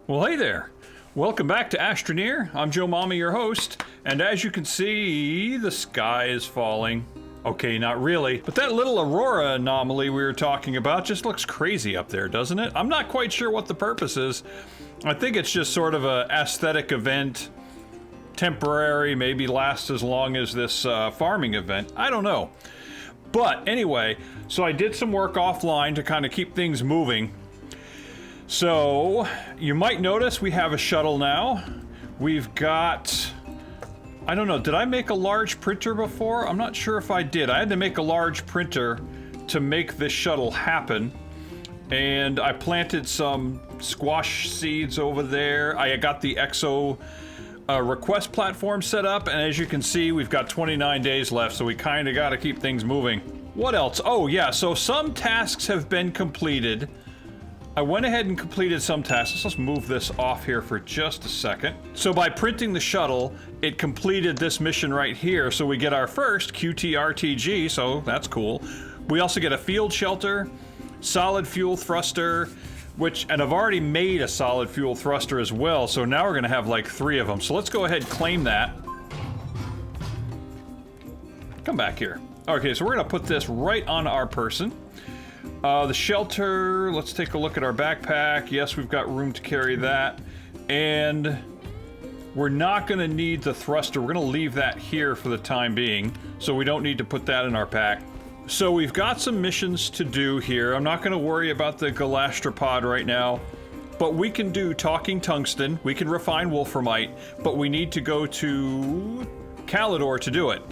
Well, hey there. Welcome back to Astroneer. I'm Joe Mama, your host, and as you can see, the sky is falling. Okay, not really, but that little aurora anomaly we were talking about just looks crazy up there, doesn't it? I'm not quite sure what the purpose is. I think it's just sort of an aesthetic event, temporary, maybe last as long as this farming event. I don't know. But anyway, so I did some work offline to kind of keep things moving. So, you might notice we have a shuttle now. We've got, I don't know, did I make a large printer before? I'm not sure if I did. I had to make a large printer to make this shuttle happen. And I planted some squash seeds over there. I got the EXO request platform set up, and as you can see, we've got 29 days left, so we kind of got to keep things moving. What else? Oh yeah, so some tasks have been completed. I went ahead and completed some tasks. Let's move this off here for just a second. So by printing the shuttle, it completed this mission right here. So we get our first QTRTG, so that's cool. We also get a field shelter, solid fuel thruster, and I've already made a solid fuel thruster as well. So now we're gonna have like 3 of them. So let's go ahead and claim that. Come back here. Okay, so we're gonna put this right on our person. The shelter, let's take a look at our backpack. Yes, we've got room to carry that. And we're not going to need the thruster. We're going to leave that here for the time being, so we don't need to put that in our pack. So we've got some missions to do here. I'm not going to worry about the galastropod right now, but we can do talking tungsten. We can refine wolframite, but we need to go to Calidor to do it.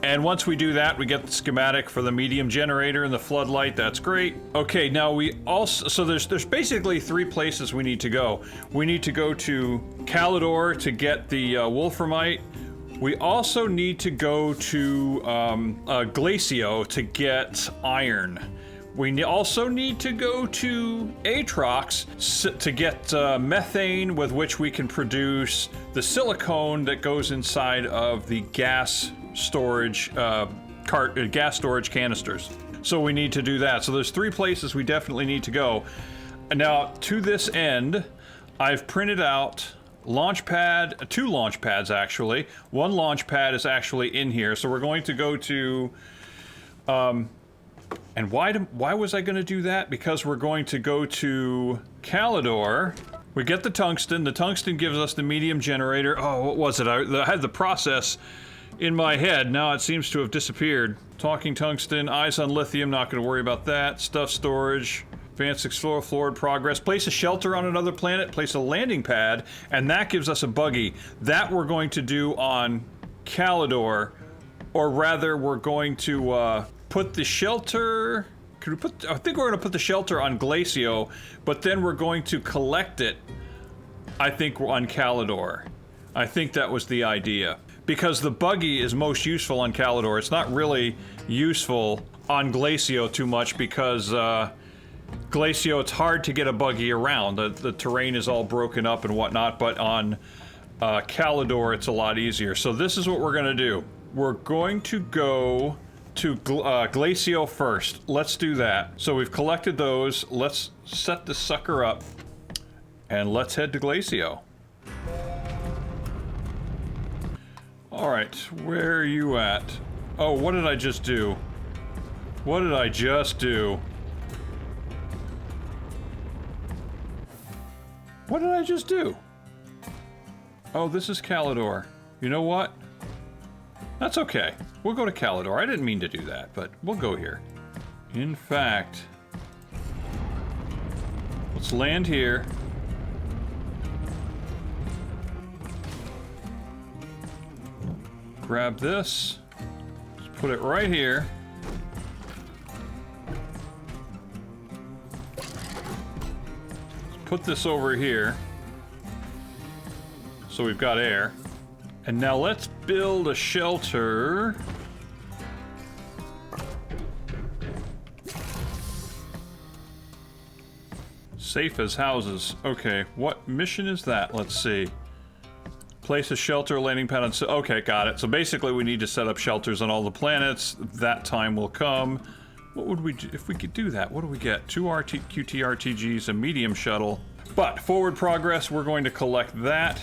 And once we do that, we get the schematic for the medium generator and the floodlight. That's great. Okay, now we also, so there's basically 3 places we need to go. We need to go to Calidor to get the wolframite. We also need to go to Glacio to get iron. We also need to go to Atrox to get methane, with which we can produce the silicone that goes inside of the gas storage gas storage canisters. So we need to do that. So there's 3 places we definitely need to go. And now to this end, I've printed out launch pad, 2 launch pads actually. 1 launch pad is actually in here. So we're going to go to and why was I going to do that? Because we're going to go to Calidor. We get the tungsten. The tungsten gives us the medium generator. Oh, what was it? I had the process in my head. Now it seems to have disappeared. Talking tungsten, eyes on lithium, not going to worry about that. Stuff storage, advanced explore forward progress. Place a shelter on another planet, place a landing pad, and that gives us a buggy. That we're going to do on Calidor, or rather we're going to put the shelter, I think we're going to put the shelter on Glacio, but then we're going to collect it, I think, on Calidor. I think that was the idea. Because the buggy is most useful on Calidor. It's not really useful on Glacio too much because Glacio, it's hard to get a buggy around. The terrain is all broken up and whatnot, but on Calidor it's a lot easier. So this is what we're gonna do. We're going to go to Glacio first. Let's do that. So we've collected those. Let's set this sucker up and let's head to Glacio. Alright, where are you at? Oh, what did I just do? What did I just do? What did I just do? Oh, this is Calidor. You know what? That's okay. We'll go to Calidor. I didn't mean to do that, but we'll go here. In fact, let's land here. Grab this, just put it right here. Let's put this over here, so we've got air. And now let's build a shelter. Safe as houses. Okay, what mission is that? Let's see. Place a shelter landing pad on... Okay, got it. So basically we need to set up shelters on all the planets. That time will come. What would we do if we could do that? What do we get? 2 QTRTGs, a medium shuttle. But forward progress, we're going to collect that.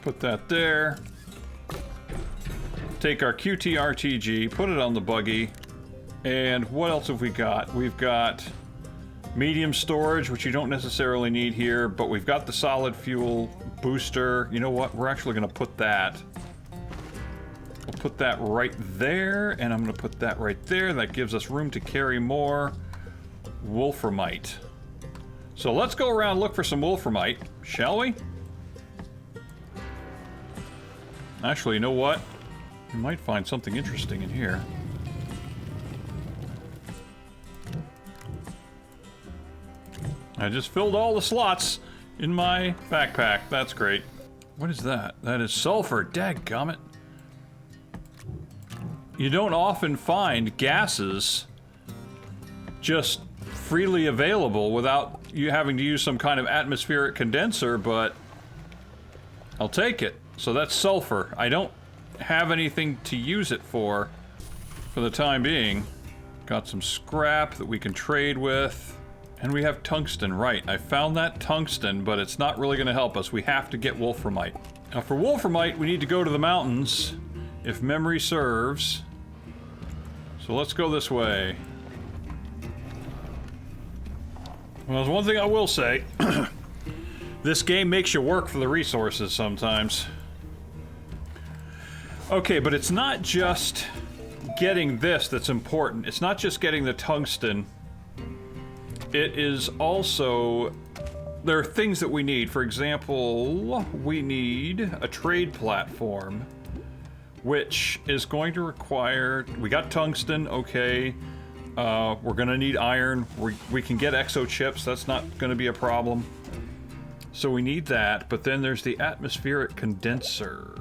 Put that there. Take our QTRTG, put it on the buggy. And what else have we got? We've got medium storage, which you don't necessarily need here, but we've got the solid fuel booster. You know what? We're actually going to put that. We'll put that right there, and I'm going to put that right there. That gives us room to carry more wolframite. So let's go around and look for some wolframite, shall we? Actually, you know what? You might find something interesting in here. I just filled all the slots in my backpack. That's great. What is that? That is sulfur. Dadgummit. You don't often find gases just freely available without you having to use some kind of atmospheric condenser, but I'll take it. So that's sulfur. I don't have anything to use it for the time being. Got some scrap that we can trade with. And we have tungsten, right. I found that tungsten, but it's not really going to help us. We have to get wolframite. Now for wolframite, we need to go to the mountains, if memory serves. So let's go this way. Well, there's one thing I will say. This game makes you work for the resources sometimes. Okay, but it's not just getting this that's important. It's not just getting the tungsten. It is also... There are things that we need. For example, we need a trade platform, which is going to require... We got tungsten, okay. We're gonna need iron. We can get exo chips. That's not gonna be a problem. So we need that, but then there's the atmospheric condenser.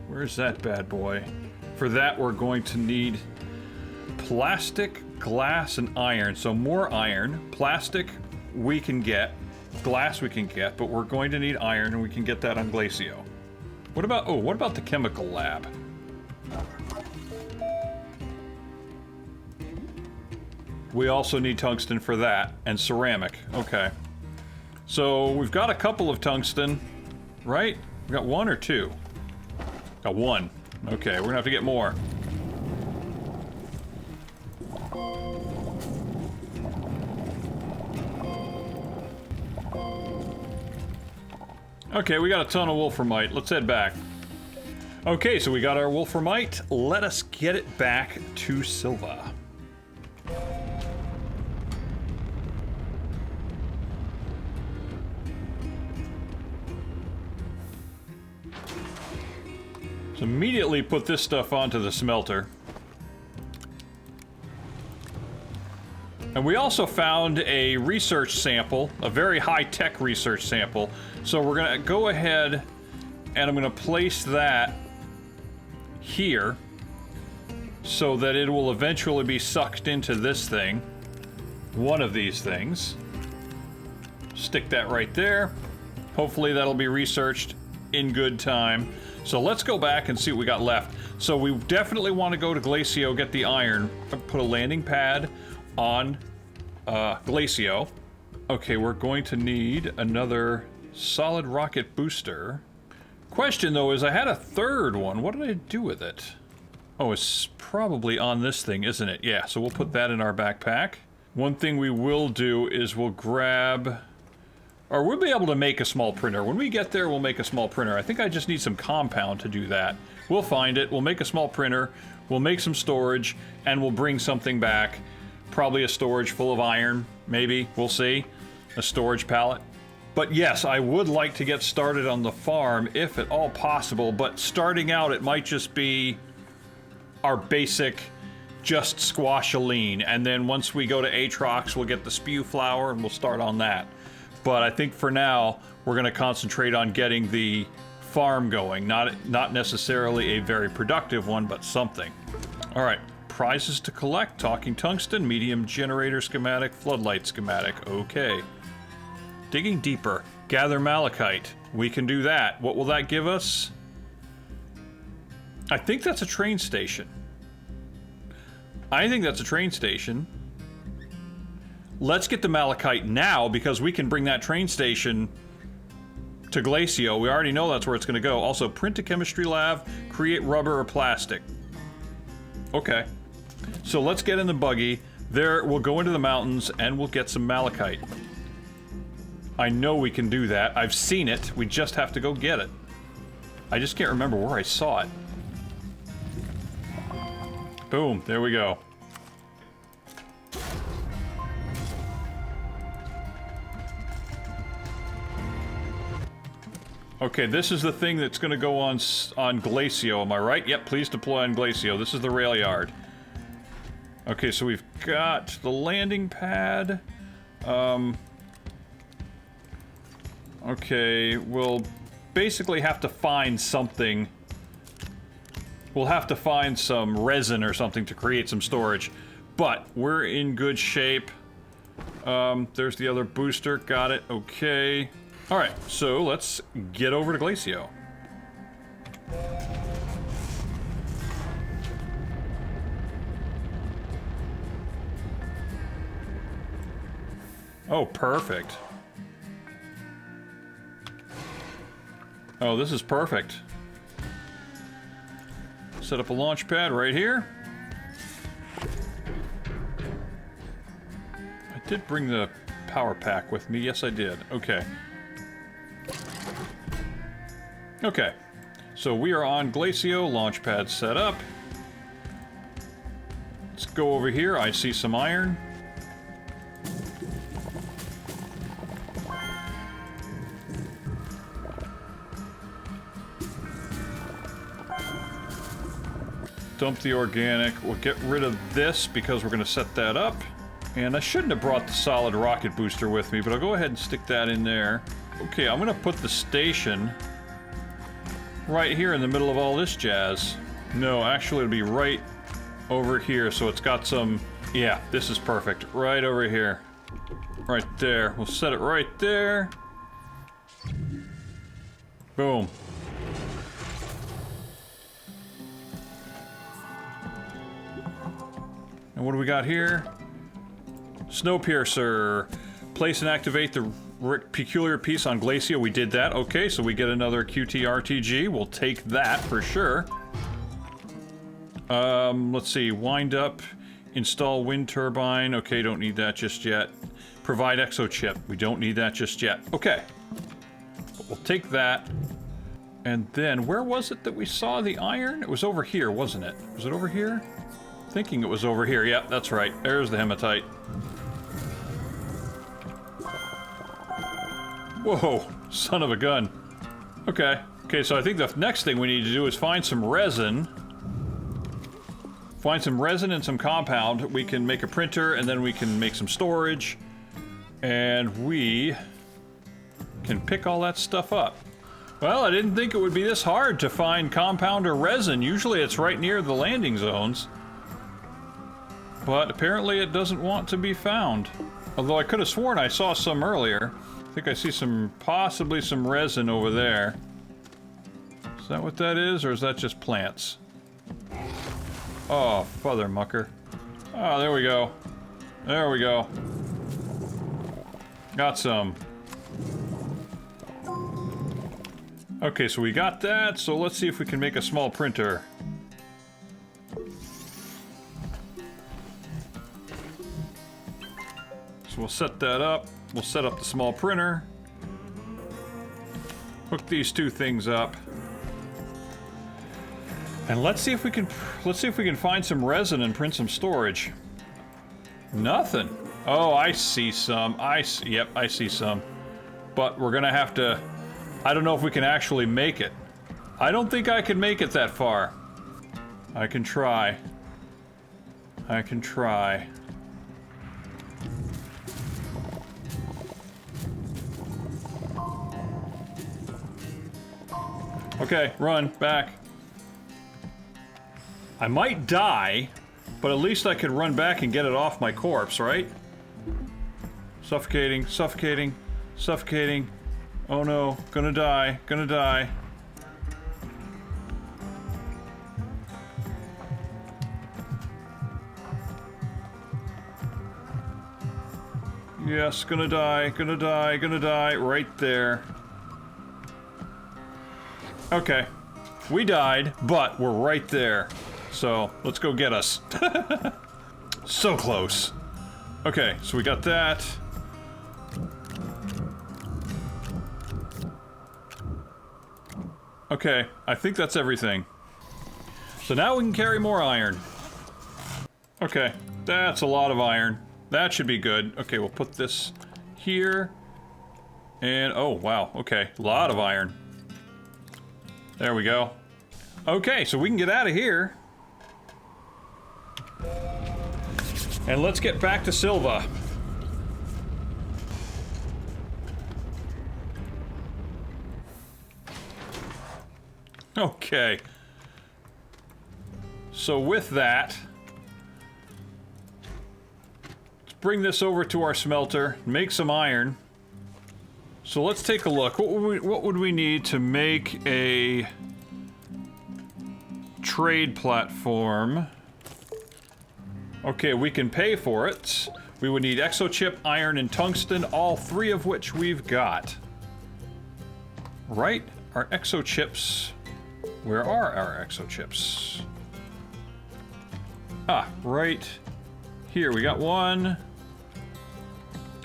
Where's that bad boy? For that, we're going to need plastic, glass, and iron. So more iron. Plastic we can get. Glass we can get, but we're going to need iron, and we can get that on Glacio. What about the chemical lab? We also need tungsten for that, and ceramic. Okay. So we've got a couple of tungsten, right? We got one or two? Got one. Okay, we're gonna have to get more. Okay, we got a ton of wolframite. Let's head back. Okay, so we got our wolframite. Let us get it back to Silva. So immediately put this stuff onto the smelter. And we also found a research sample, a very high-tech research sample. So we're gonna go ahead and I'm gonna place that here so that it will eventually be sucked into this thing. One of these things. Stick that right there. Hopefully that'll be researched in good time. So let's go back and see what we got left. So we definitely want to go to Glacio, get the iron, put a landing pad on Glacio. Okay, we're going to need another solid rocket booster. Question though is I had a third one. What did I do with it? Oh, it's probably on this thing, isn't it? Yeah, so we'll put that in our backpack. One thing we will do is we'll grab... Or we'll be able to make a small printer. When we get there, we'll make a small printer. I think I just need some compound to do that. We'll find it, we'll make a small printer, we'll make some storage, and we'll bring something back. Probably a storage full of iron, maybe, we'll see. A storage pallet. But yes, I would like to get started on the farm, if at all possible, but starting out, it might just be our basic, just squashaline, and then once we go to Aatrox, we'll get the spew flower, and we'll start on that. But I think for now, we're going to concentrate on getting the farm going. Not necessarily a very productive one, but something. All right, prizes to collect. Talking tungsten, medium generator schematic, floodlight schematic. Okay. Digging deeper. Gather malachite. We can do that. What will that give us? I think that's a train station. I think that's a train station. Let's get the malachite now, because we can bring that train station to Glacio. We already know that's where it's going to go. Also, print a chemistry lab, create rubber or plastic. Okay. So let's get in the buggy. There, we'll go into the mountains and we'll get some malachite. I know we can do that. I've seen it. We just have to go get it. I just can't remember where I saw it. Boom. There we go. Okay, this is the thing that's going to go on Glacio, am I right? Yep, please deploy on Glacio. This is the rail yard. Okay, so we've got the landing pad. Okay, we'll basically have to find something. We'll have to find some resin or something to create some storage. But we're in good shape. There's the other booster. Got it. Okay. Alright, so let's get over to Glacio. Oh, perfect. Oh, this is perfect. Set up a launch pad right here. I did bring the power pack with me. Yes, I did. Okay. Okay. So we are on Glacio. Launch pad set up. Let's go over here. I see some iron. Dump the organic. We'll get rid of this because we're going to set that up. And I shouldn't have brought the solid rocket booster with me, but I'll go ahead and stick that in there. Okay, I'm going to put the station right here in the middle of all this jazz. No, actually it'll be right over here, so it's got some... Yeah, this is perfect. Right over here. Right there. We'll set it right there. Boom. And what do we got here? Snowpiercer. Place and activate the peculiar piece on Glacio. We did that. Okay, so we get another QT-RTG. We'll take that for sure. Let's see. Wind up. Install wind turbine. Okay, don't need that just yet. Provide exochip. We don't need that just yet. Okay. We'll take that. And then, where was it that we saw the iron? It was over here, wasn't it? Was it over here? Thinking it was over here. Yep, that's right. There's the hematite. Whoa, son of a gun. Okay. Okay, so I think the next thing we need to do is find some resin. Find some resin and some compound. We can make a printer, and then we can make some storage. And we can pick all that stuff up. Well, I didn't think it would be this hard to find compound or resin. Usually it's right near the landing zones. But apparently it doesn't want to be found. Although I could have sworn I saw some earlier. I think I see some, possibly some resin over there. Is that what that is, or is that just plants? Oh, father mucker. Oh, there we go. There we go. Got some. Okay, so we got that, so let's see if we can make a small printer. So we'll set that up. We'll set up the small printer. Hook these two things up. And let's see if we can find some resin and print some storage. Nothing. Oh, I see some. Yep, I see some. But we're gonna have to... I don't know if we can actually make it. I don't think I can make it that far. I can try. I can try. Okay, run, back. I might die, but at least I could run back and get it off my corpse, right? Suffocating, suffocating, suffocating. Oh no, gonna die, gonna die. Yes, gonna die, gonna die, gonna die. Right there. Okay. We died, but we're right there. So, let's go get us. So close. Okay, so we got that. Okay, I think that's everything. So now we can carry more iron. Okay, that's a lot of iron. That should be good. Okay, we'll put this here. And, oh, wow, okay, a lot of iron. There we go. Okay, so we can get out of here. And let's get back to Silva. Okay. So with that, let's bring this over to our smelter, make some iron. So let's take a look. What would we need to make a trade platform? Okay, we can pay for it. We would need exochip, iron, and tungsten, all three of which we've got. Right? Our exochips. Where are our exochips? Ah, right here. We got one.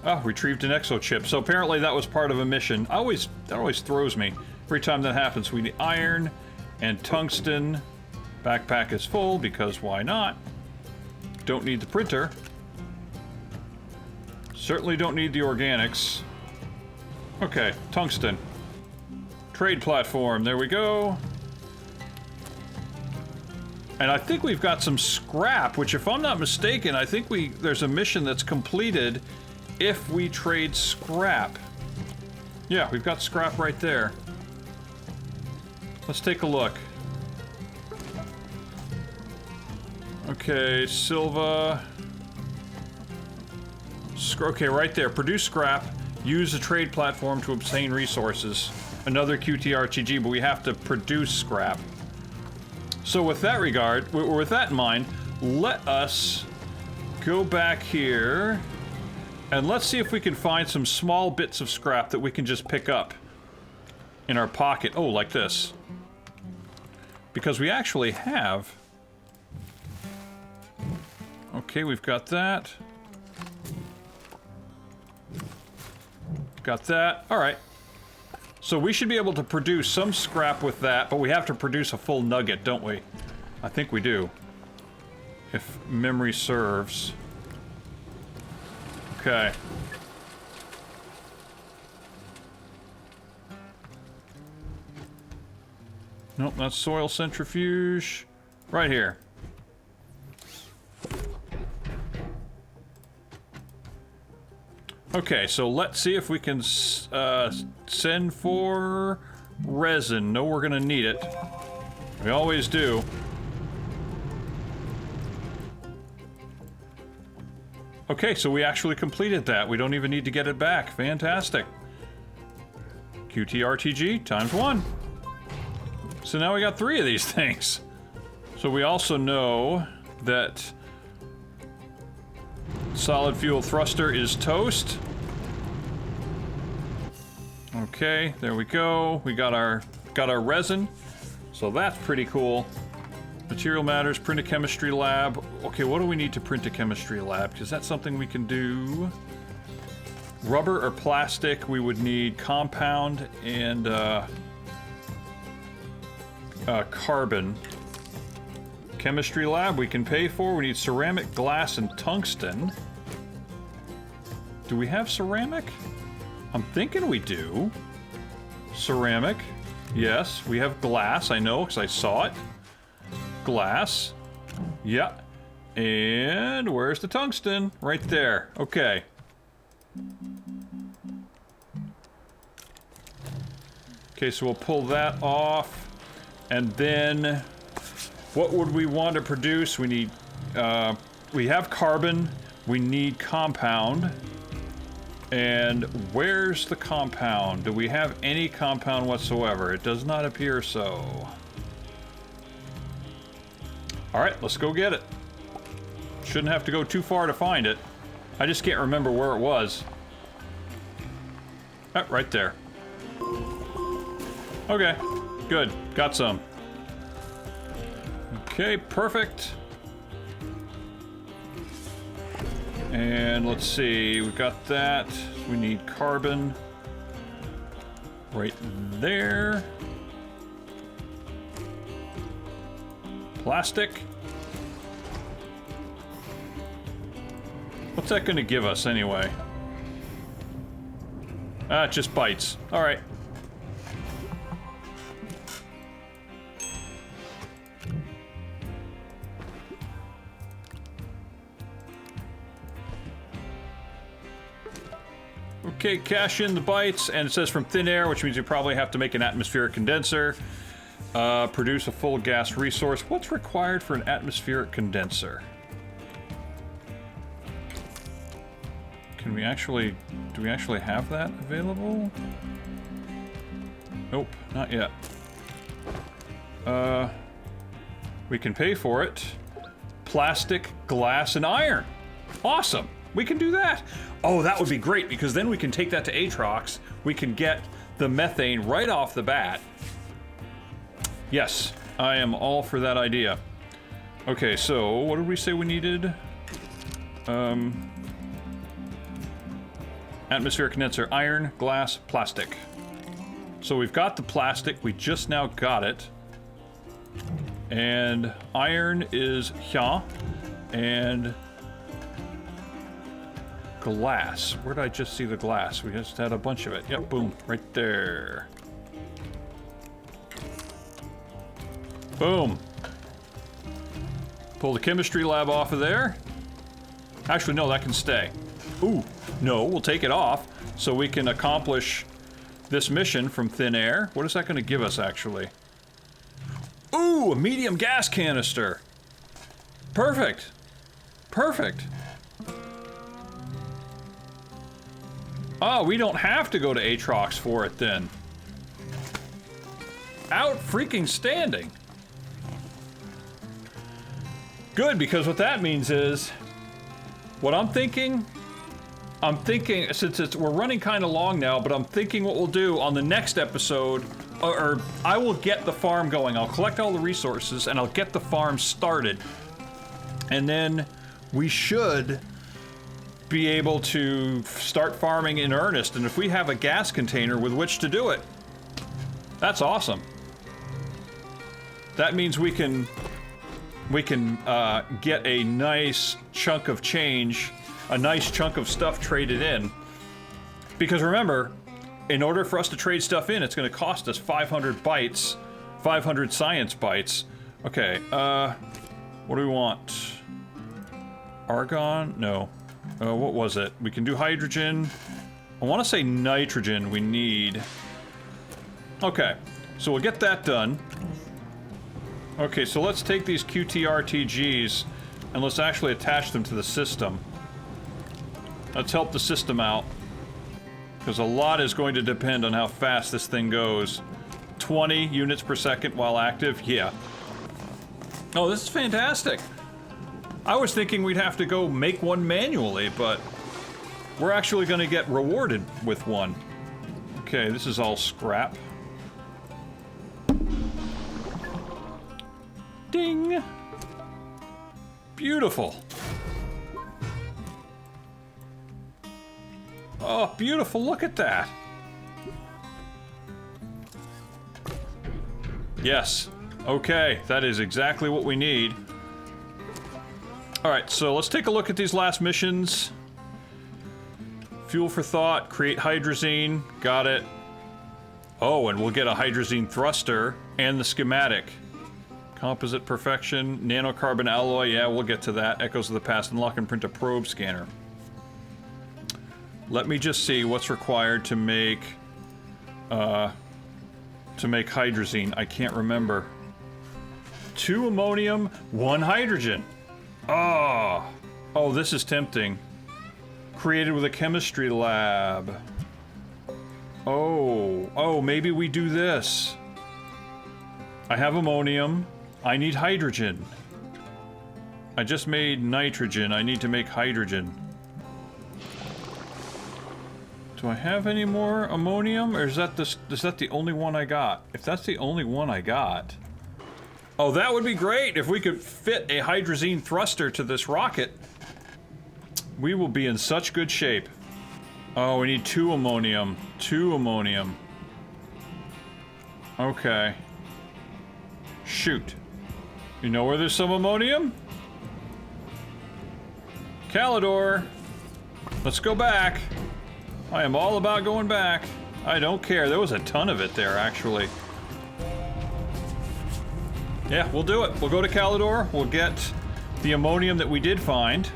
Ah, retrieved an exochip. So apparently that was part of a mission. That always throws me. Every time that happens, we need iron and tungsten. Backpack is full because why not? Don't need the printer. Certainly don't need the organics. Okay, tungsten. Trade platform, there we go. And I think we've got some scrap, which if I'm not mistaken, I think there's a mission that's completed if we trade scrap. Yeah, we've got scrap right there. Let's take a look. Okay, Silva. Okay, right there. Produce scrap. Use a trade platform to obtain resources. Another QTRTG, but we have to produce scrap. So with that regard, with that in mind, let us go back here and let's see if we can find some small bits of scrap that we can just pick up in our pocket. Oh, like this. Because we actually have... Okay, we've got that. Got that. Alright. So we should be able to produce some scrap with that, but we have to produce a full nugget, don't we? I think we do. If memory serves. Okay. Nope, that's soil centrifuge. Right here. Okay, so let's see if we can send for resin. No, we're gonna need it. We always do. Okay, so we actually completed that. We don't even need to get it back. Fantastic. QTRTG times 1. So now we got 3 of these things. So we also know that solid fuel thruster is toast. Okay, there we go. We got our resin. So that's pretty cool. Material matters, print a chemistry lab. Okay, what do we need to print a chemistry lab? Because that's something we can do. Rubber or plastic, we would need compound and carbon. Chemistry lab we can pay for. We need ceramic, glass, and tungsten. Do we have ceramic? I'm thinking we do. Ceramic. Yes, we have glass. I know because I saw it. Glass. Yeah. And where's the tungsten? Right there. Okay. Okay, so we'll pull that off. And then what would we want to produce? We need, we have carbon. We need compound. And where's the compound? Do we have any compound whatsoever? It does not appear so. All right, let's go get it. Shouldn't have to go too far to find it. I just can't remember where it was. Oh, right there. Okay, good. Got some. Okay, perfect. And let's see, we got that. We need carbon right there. Plastic. What's that going to give us anyway? Ah, it just bites. All right. Okay, cash in the bites, and it says from thin air, which means you probably have to make an atmospheric condenser. Produce a full gas resource. What's required for an atmospheric condenser? Can we actually... do we actually have that available? Nope, not yet. We can pay for it. Plastic, glass, and iron. Awesome! We can do that! Oh, that would be great, because then we can take that to Aatrox. We can get the methane right off the bat. Yes, I am all for that idea. Okay, so what did we say we needed? Atmospheric condenser, iron, glass, plastic. So we've got the plastic, we just now got it. And iron is here, and glass. Where did I just see the glass? We just had a bunch of it. Yep, boom, right there. Boom. Pull the chemistry lab off of there. Actually, no, that can stay. Ooh, no, we'll take it off so we can accomplish this mission from thin air. What is that going to give us, actually? Ooh, a medium gas canister. Perfect. Perfect. Oh, we don't have to go to Aatrox for it then. Out freaking standing. Good, because what that means is, what I'm thinking, since we're running kind of long now, but I'm thinking what we'll do on the next episode, or I will get the farm going. I'll collect all the resources and I'll get the farm started. And then we should be able to start farming in earnest. And if we have a gas container with which to do it, that's awesome. That means we can get a nice chunk of change, a nice chunk of stuff traded in. Because remember, in order for us to trade stuff in, it's going to cost us 500 bytes, 500 science bytes. Okay, what do we want? Argon? No. What was it? We can do hydrogen. I want to say nitrogen we need. Okay, so we'll get that done. Okay, so let's take these QTRTGs and let's actually attach them to the system. Let's help the system out, because a lot is going to depend on how fast this thing goes. 20 units per second while active? Yeah. Oh, this is fantastic. I was thinking we'd have to go make one manually, but we're actually going to get rewarded with one. Okay, this is all scrap. Ding! Beautiful. Oh, beautiful, look at that. Yes. Okay, that is exactly what we need. Alright, so let's take a look at these last missions. Fuel for thought, create hydrazine, got it. Oh, and we'll get a hydrazine thruster and the schematic. Composite perfection, nanocarbon alloy, yeah, we'll get to that. Echoes of the past, unlock and print a probe scanner. Let me just see what's required to make hydrazine. I can't remember. 2 ammonium, 1 hydrogen. Oh, this is tempting. Created with a chemistry lab. Oh, maybe we do this. I have ammonium. I need hydrogen. I just made nitrogen. I need to make hydrogen. Do I have any more ammonium, or is that the only one I got? If that's the only one I got... Oh, that would be great if we could fit a hydrazine thruster to this rocket. We will be in such good shape. Oh, we need 2 ammonium. 2 ammonium. Okay. Shoot. You know where there's some ammonium? Calidor. Let's go back. I am all about going back. I don't care. There was a ton of it there, actually. Yeah, we'll do it. We'll go to Calidor. We'll get the ammonium that we did find.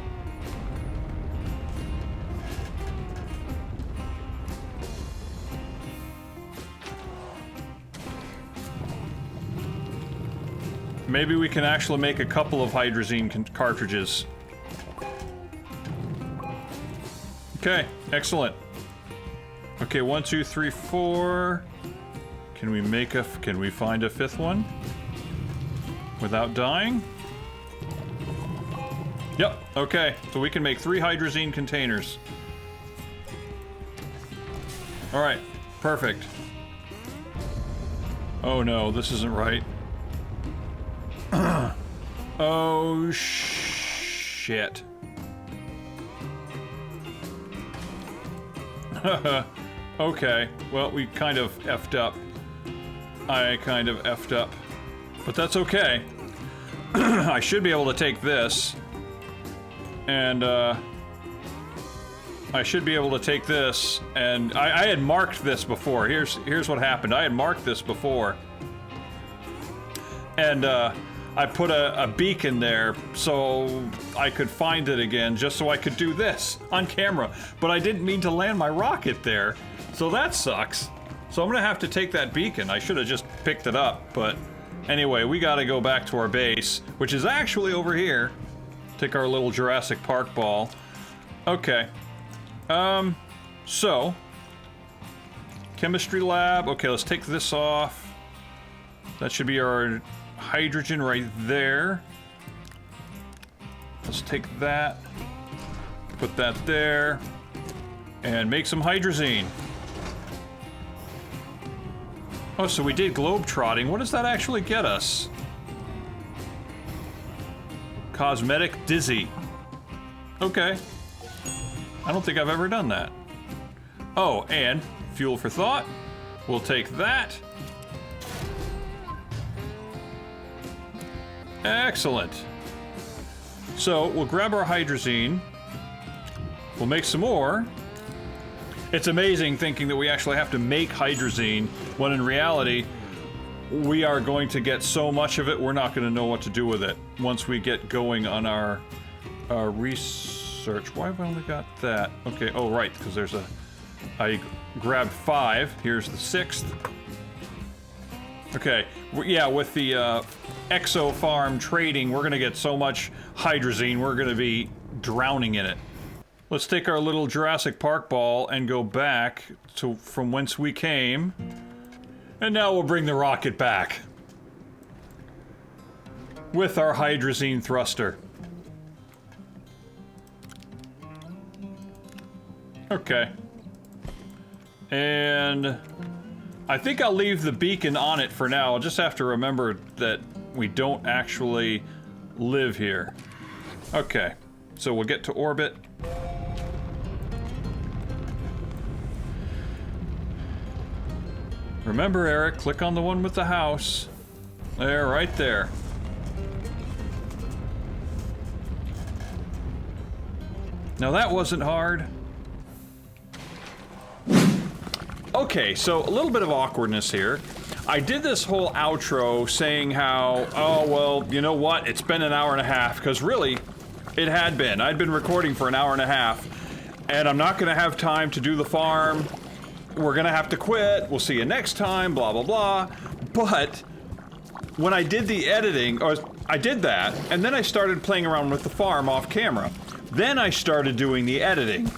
Maybe we can actually make a couple of hydrazine cartridges. Okay, excellent. Okay, 1, 2, 3, 4. Can we find a 5th one? Without dying? Yep, okay. So we can make 3 hydrazine containers. Alright, perfect. Oh no, this isn't right. Oh shit. Okay, well, we kind of effed up. I kind of effed up. But that's okay. I should be able to take this. And, I should be able to take this. And I had marked this before. Here's what happened. I had marked this before. And, I put a beacon there so I could find it again, just so I could do this on camera. But I didn't mean to land my rocket there, so that sucks. So I'm gonna have to take that beacon. I should have just picked it up, but anyway, we gotta go back to our base, which is actually over here. Take our little Jurassic Park ball. Okay. So. Chemistry lab. Okay, let's take this off. That should be our hydrogen right there. Let's take that, put that there, and make some hydrazine. Oh, so we did globetrotting. What does that actually get us? Cosmetic dizzy. Okay. I don't think I've ever done that. Oh, and fuel for thought. We'll take that. Excellent. So we'll grab our hydrazine. We'll make some more. It's amazing thinking that we actually have to make hydrazine when in reality we are going to get so much of it we're not going to know what to do with it once we get going on our research. Why have I only got that? Okay, oh right, because there's I grabbed 5. Here's the 6th. Okay, yeah, with the Exo Farm trading, we're gonna get so much hydrazine, we're gonna be drowning in it. Let's take our little Jurassic Park ball and go back to from whence we came. And now we'll bring the rocket back. With our hydrazine thruster. Okay. And I think I'll leave the beacon on it for now. I'll just have to remember that we don't actually live here. Okay, so we'll get to orbit. Remember, Eric, click on the one with the house. There, right there. Now that wasn't hard. Okay, so a little bit of awkwardness here. I did this whole outro saying how, oh, well, you know what? It's been an hour and a half, because really, it had been. I'd been recording for an hour and a half, and I'm not going to have time to do the farm. We're going to have to quit. We'll see you next time, blah, blah, blah. But when I did the editing, or I did that, and then I started playing around with the farm off camera. Then I started doing the editing.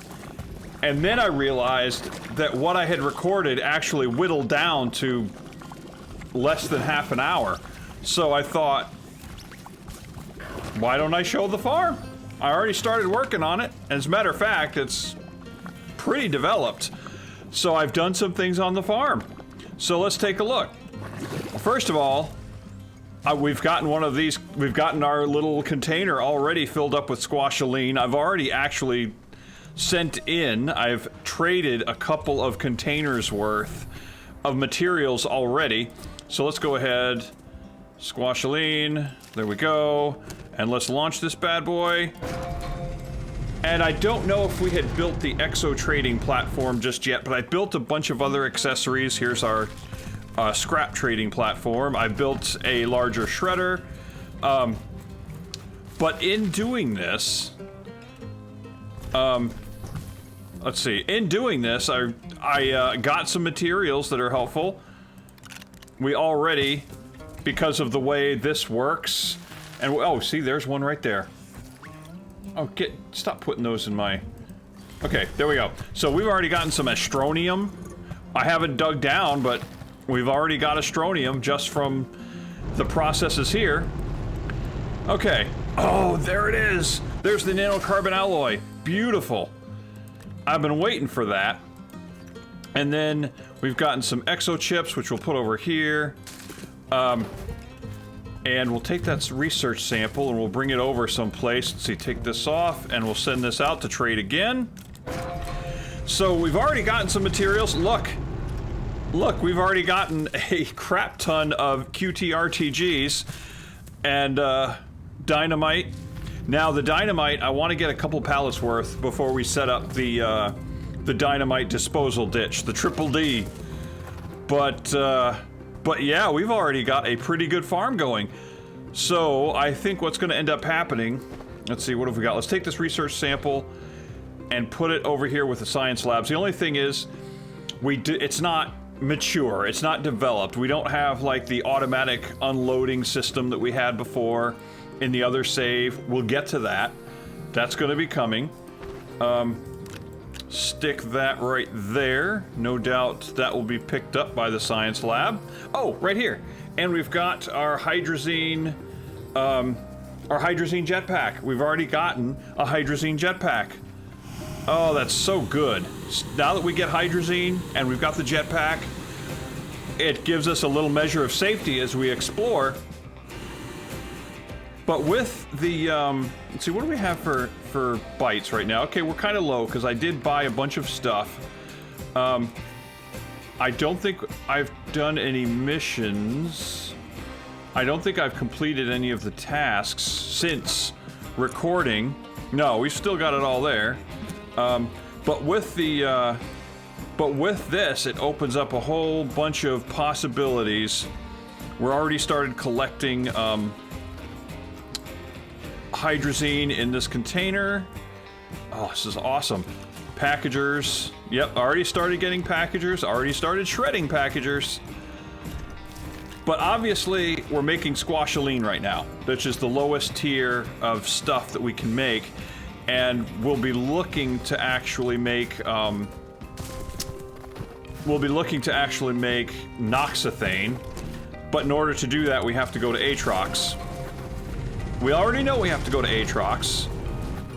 And then I realized that what I had recorded actually whittled down to less than half an hour. So I thought, why don't I show the farm? I already started working on it. As a matter of fact, it's pretty developed. So I've done some things on the farm. So let's take a look. First of all, we've gotten one of these, we've gotten our little container already filled up with squashaline. I've already actually sent in, I've traded a couple of containers worth of materials already. So let's go ahead, squashaline, there we go. And let's launch this bad boy. And I don't know if we had built the exo trading platform just yet, but I built a bunch of other accessories. Here's our scrap trading platform. I built a larger shredder. But in doing this, let's see. In doing this, I got some materials that are helpful. We already, because of the way this works, and oh, see, there's one right there. Oh, stop putting those in my... Okay, there we go. So we've already gotten some astronium. I haven't dug down, but we've already got astronium just from the processes here. Okay. Oh, there it is. There's the nanocarbon alloy. Beautiful. I've been waiting for that. And then we've gotten some exo chips, which we'll put over here. And we'll take that research sample and we'll bring it over someplace. Let's see, take this off and we'll send this out to trade again. So we've already gotten some materials. Look, we've already gotten a crap ton of QTRTGs and dynamite. Now the dynamite, I want to get a couple pallets worth before we set up the dynamite disposal ditch, the triple D. But yeah, we've already got a pretty good farm going. So I think what's going to end up happening, let's see, what have we got? Let's take this research sample and put it over here with the science labs. The only thing is, it's not mature, it's not developed. We don't have like the automatic unloading system that we had before in the other save. We'll get to that. That's going to be coming. Stick that right there. No doubt that will be picked up by the science lab. Oh, right here. And we've got our hydrazine jetpack. We've already gotten a hydrazine jetpack. Oh, that's so good. Now that we get hydrazine and we've got the jetpack, it gives us a little measure of safety as we explore. But with the, let's see, what do we have for bites right now? Okay, we're kind of low because I did buy a bunch of stuff. I don't think I've done any missions. I don't think I've completed any of the tasks since recording. No, we've still got it all there. But with this, it opens up a whole bunch of possibilities. We're already started collecting, hydrazine in this container. Oh, this is awesome. Packagers. Yep, already started getting packagers. Already started shredding packagers. But obviously, we're making squashaline right now, which is the lowest tier of stuff that we can make. And we'll be looking to actually make, noxethane. But in order to do that, we have to go to Atrox. We already know we have to go to Atrox.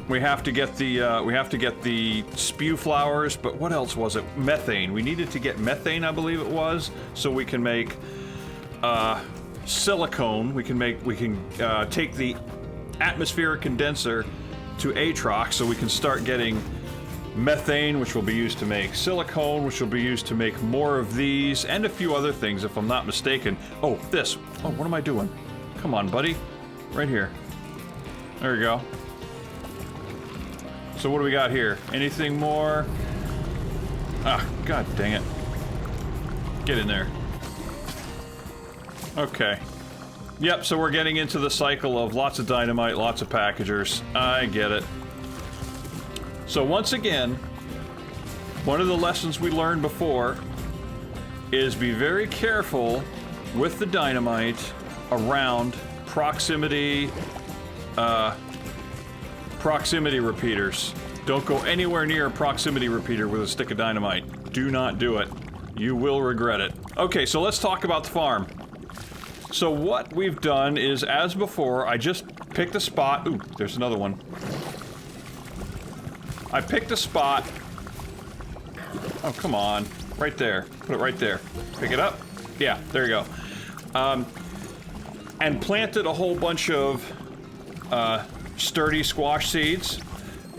We have to get the spew flowers, but what else was it? Methane. We needed to get methane, I believe it was, so we can make silicone. We can take the atmospheric condenser to Atrox, so we can start getting methane, which will be used to make silicone, which will be used to make more of these, and a few other things, if I'm not mistaken. Oh, this. Oh, what am I doing? Come on, buddy. Right here. There we go. So what do we got here? Anything more? Ah, god dang it. Get in there. Okay. Yep, so we're getting into the cycle of lots of dynamite, lots of packagers. I get it. So once again, one of the lessons we learned before is be very careful with the dynamite around proximity repeaters. Don't go anywhere near a proximity repeater with a stick of dynamite. Do not do it. You will regret it. Okay, so let's talk about the farm. So what we've done is, as before, I just picked a spot. Ooh, there's another one. I picked a spot Oh, come on. Right there. Put it right there. Pick it up. Yeah, there you go. And planted a whole bunch of sturdy squash seeds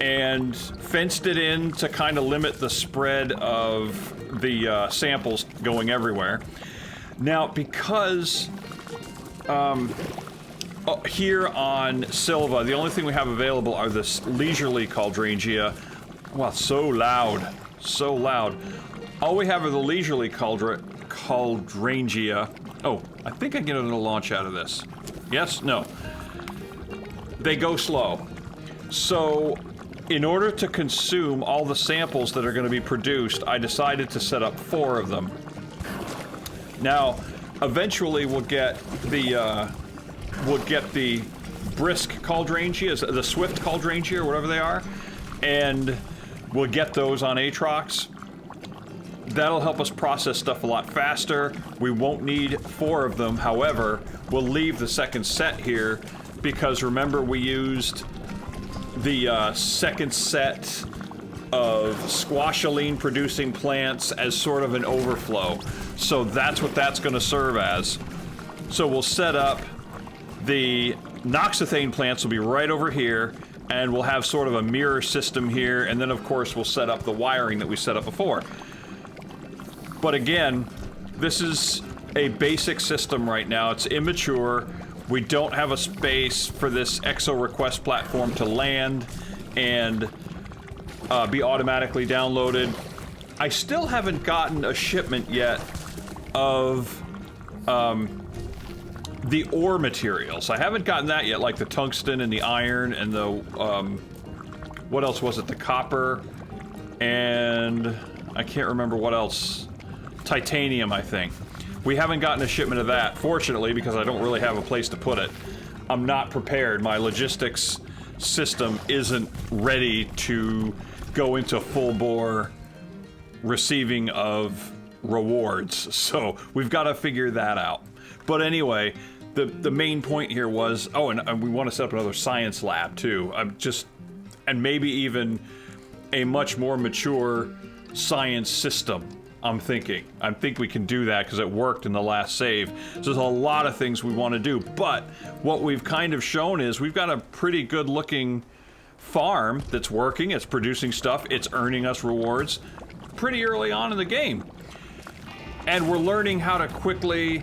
and fenced it in to kind of limit the spread of the samples going everywhere. Now, because here on Silva, the only thing we have available are this leisurely Caldrangia. Wow, so loud. So loud. All we have are the leisurely Caldrangia. Oh, I think I can get a launch out of this. Yes? No. They go slow. So, in order to consume all the samples that are going to be produced, I decided to set up 4 of them. Now, eventually we'll get the brisk Caldrangia, the swift Caldrangia, or whatever they are, and we'll get those on Aatrox. That'll help us process stuff a lot faster. We won't need 4 of them. However, we'll leave the second set here because remember we used the second set of squashaline producing plants as sort of an overflow. So that's what that's going to serve as. So we'll set up the Noxethane plants will be right over here, and we'll have sort of a mirror system here, and then of course we'll set up the wiring that we set up before. But again, this is a basic system right now. It's immature. We don't have a space for this EXO request platform to land and be automatically downloaded. I still haven't gotten a shipment yet of the ore materials. I haven't gotten that yet, like the tungsten and the iron and the, what else was it? The copper and I can't remember what else. Titanium, I think. We haven't gotten a shipment of that, fortunately, because I don't really have a place to put it. I'm not prepared. My logistics system isn't ready to go into full-bore receiving of rewards, so we've got to figure that out. But anyway, the main point here was, oh, and we want to set up another science lab, too. And maybe even a much more mature science system. I think we can do that because it worked in the last save. So there's a lot of things we want to do, but what we've kind of shown is we've got a pretty good looking farm that's working, it's producing stuff, it's earning us rewards pretty early on in the game. And we're learning how to quickly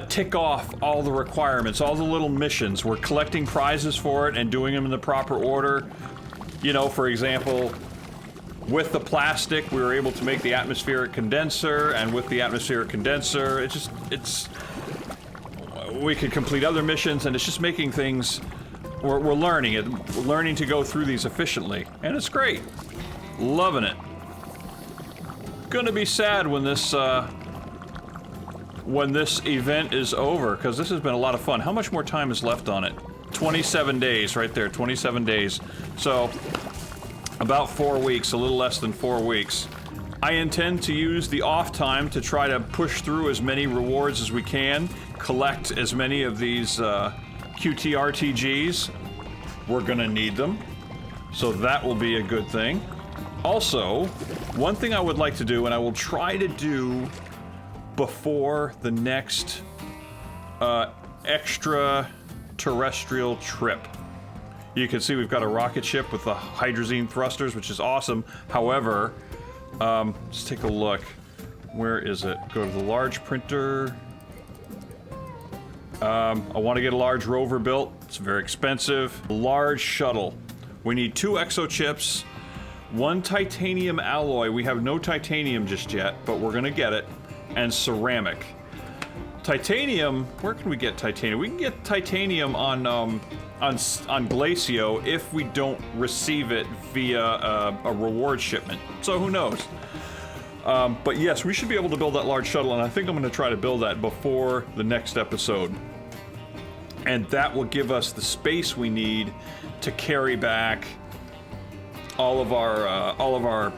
tick off all the requirements, all the little missions. We're collecting prizes for it and doing them in the proper order. You know, for example, with the plastic, we were able to make the atmospheric condenser, and with the atmospheric condenser, we could complete other missions, and it's just making things, we're learning it. We're learning to go through these efficiently, and it's great. Loving it. Gonna be sad when this event is over, because this has been a lot of fun. How much more time is left on it? 27 days, right there, 27 days. So, about 4 weeks, a little less than 4 weeks. I intend to use the off time to try to push through as many rewards as we can, collect as many of these QTRTGs. We're gonna need them, so that will be a good thing. Also, one thing I would like to do, and I will try to do before the next extraterrestrial trip. You can see we've got a rocket ship with the hydrazine thrusters, which is awesome. However, let's take a look. Where is it? Go to the large printer. I want to get a large rover built. It's very expensive. Large shuttle. We need 2 exo chips, 1 titanium alloy. We have no titanium just yet, but we're gonna get it. And ceramic. Titanium, where can we get titanium? We can get titanium on Glacio if we don't receive it via a reward shipment. So who knows? But yes, we should be able to build that large shuttle, and I think I'm going to try to build that before the next episode. And that will give us the space we need to carry back all of our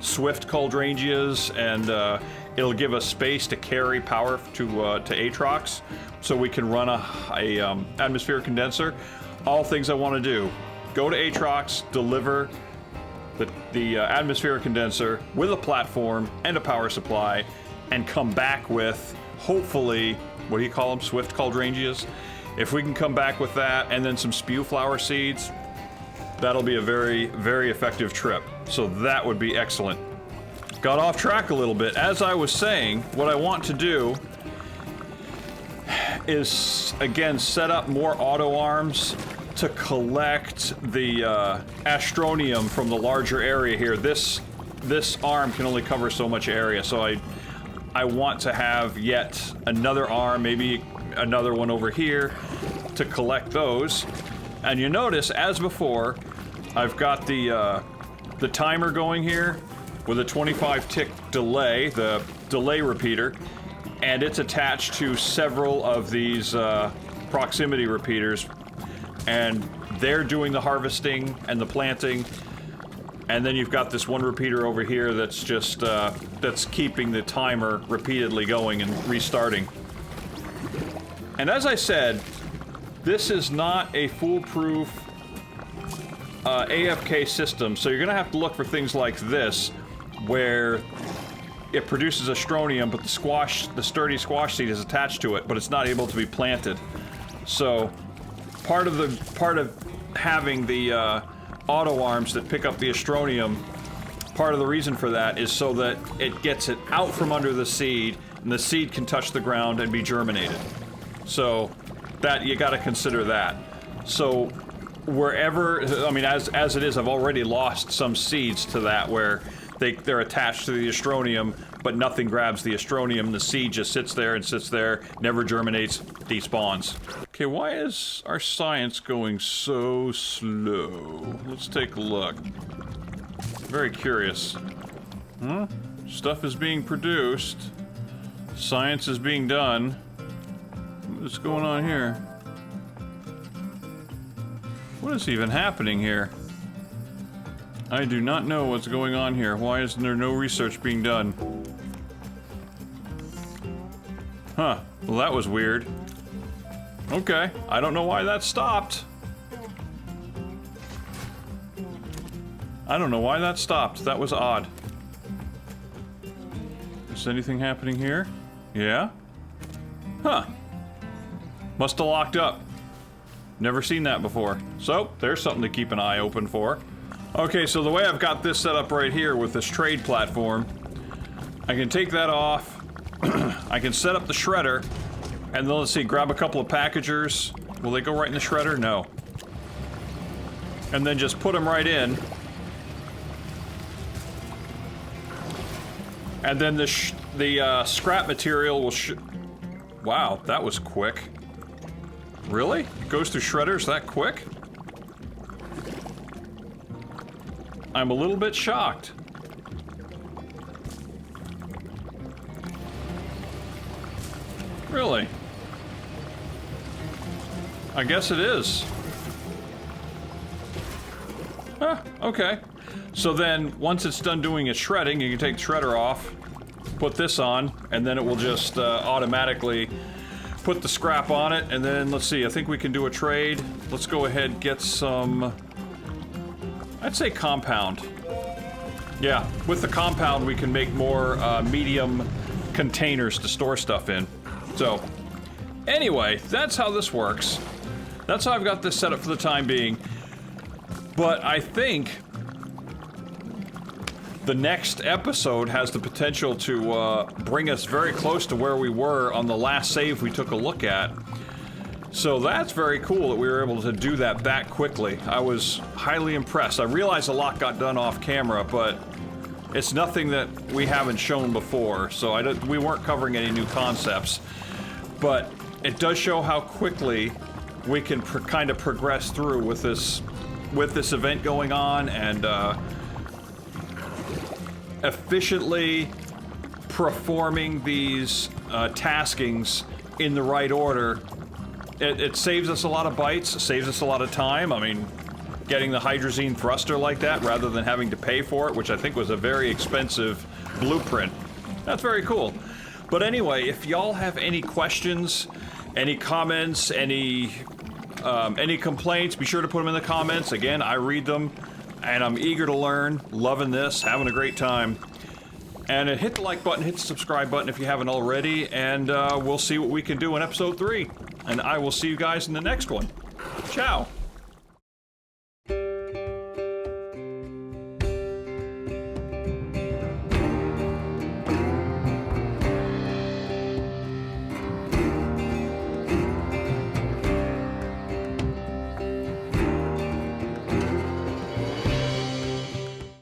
Swift Caldrangias, and it'll give us space to carry power to Aatrox, so we can run a atmospheric condenser. All things I want to do. Go to Aatrox, deliver the atmospheric condenser with a platform and a power supply, and come back with, hopefully, what do you call them? Swift Cauldrangias? If we can come back with that and then some spew flower seeds, that'll be a very, very effective trip. So that would be excellent. Got off track a little bit. As I was saying, what I want to do is, again, set up more auto arms to collect the Astronium from the larger area here. This arm can only cover so much area, so I want to have yet another arm, maybe another one over here, to collect those. And you notice, as before, I've got the timer going here with a 25 tick delay, the delay repeater, and it's attached to several of these proximity repeaters, and they're doing the harvesting and the planting. And then you've got this one repeater over here that's just that's keeping the timer repeatedly going and restarting. And as I said, this is not a foolproof AFK system, so you're gonna have to look for things like this, where it produces astronium, but the sturdy squash seed is attached to it, but it's not able to be planted. So part of having the auto arms that pick up the astronium, part of the reason for that is so that it gets it out from under the seed, and the seed can touch the ground and be germinated. So that, you got to consider that. So wherever, I mean, as it is, I've already lost some seeds to that, where they're attached to the astronium, but nothing grabs the astronium. The seed just sits there and sits there, never germinates, despawns. Okay, why is our science going so slow? Let's take a look. Very curious. Huh? Stuff is being produced. Science is being done. What's going on here? What is even happening here? I do not know what's going on here. Why isn't there no research being done? Huh. Well, that was weird. Okay. I don't know why that stopped. I don't know why that stopped. That was odd. Is anything happening here? Yeah? Huh. Must have locked up. Never seen that before. So, there's something to keep an eye open for. Okay, so the way I've got this set up right here with this trade platform, I can take that off, I can set up the shredder, and then let's see, grab a couple of packagers. Will they go right in the shredder? No. And then just put them right in. And then the scrap material will wow, that was quick. Really? It goes through shredders that quick? I'm a little bit shocked. Really? I guess it is. Huh, okay. So then, once it's done doing its shredding, you can take the shredder off, put this on, and then it will just automatically put the scrap on it, and then, let's see, I think we can do a trade. Let's go ahead and get some, I'd say compound. Yeah, with the compound we can make more medium containers to store stuff in. So, anyway, that's how this works. That's how I've got this set up for the time being. But I think the next episode has the potential to bring us very close to where we were on the last save we took a look at. So that's very cool that we were able to do that quickly. I was highly impressed. I realized a lot got done off camera, but it's nothing that we haven't shown before, so we weren't covering any new concepts. But it does show how quickly we can kind of progress through with this event going on, and efficiently performing these taskings in the right order. It saves us a lot of bytes, saves us a lot of time. I mean, getting the hydrazine thruster like that rather than having to pay for it, which I think was a very expensive blueprint. That's very cool. But anyway, if y'all have any questions, any comments, any complaints, be sure to put them in the comments. Again, I read them. and I'm eager to learn, loving this, having a great time. And hit the like button, hit the subscribe button if you haven't already, and we'll see what we can do in episode 3. And I will see you guys in the next one. Ciao.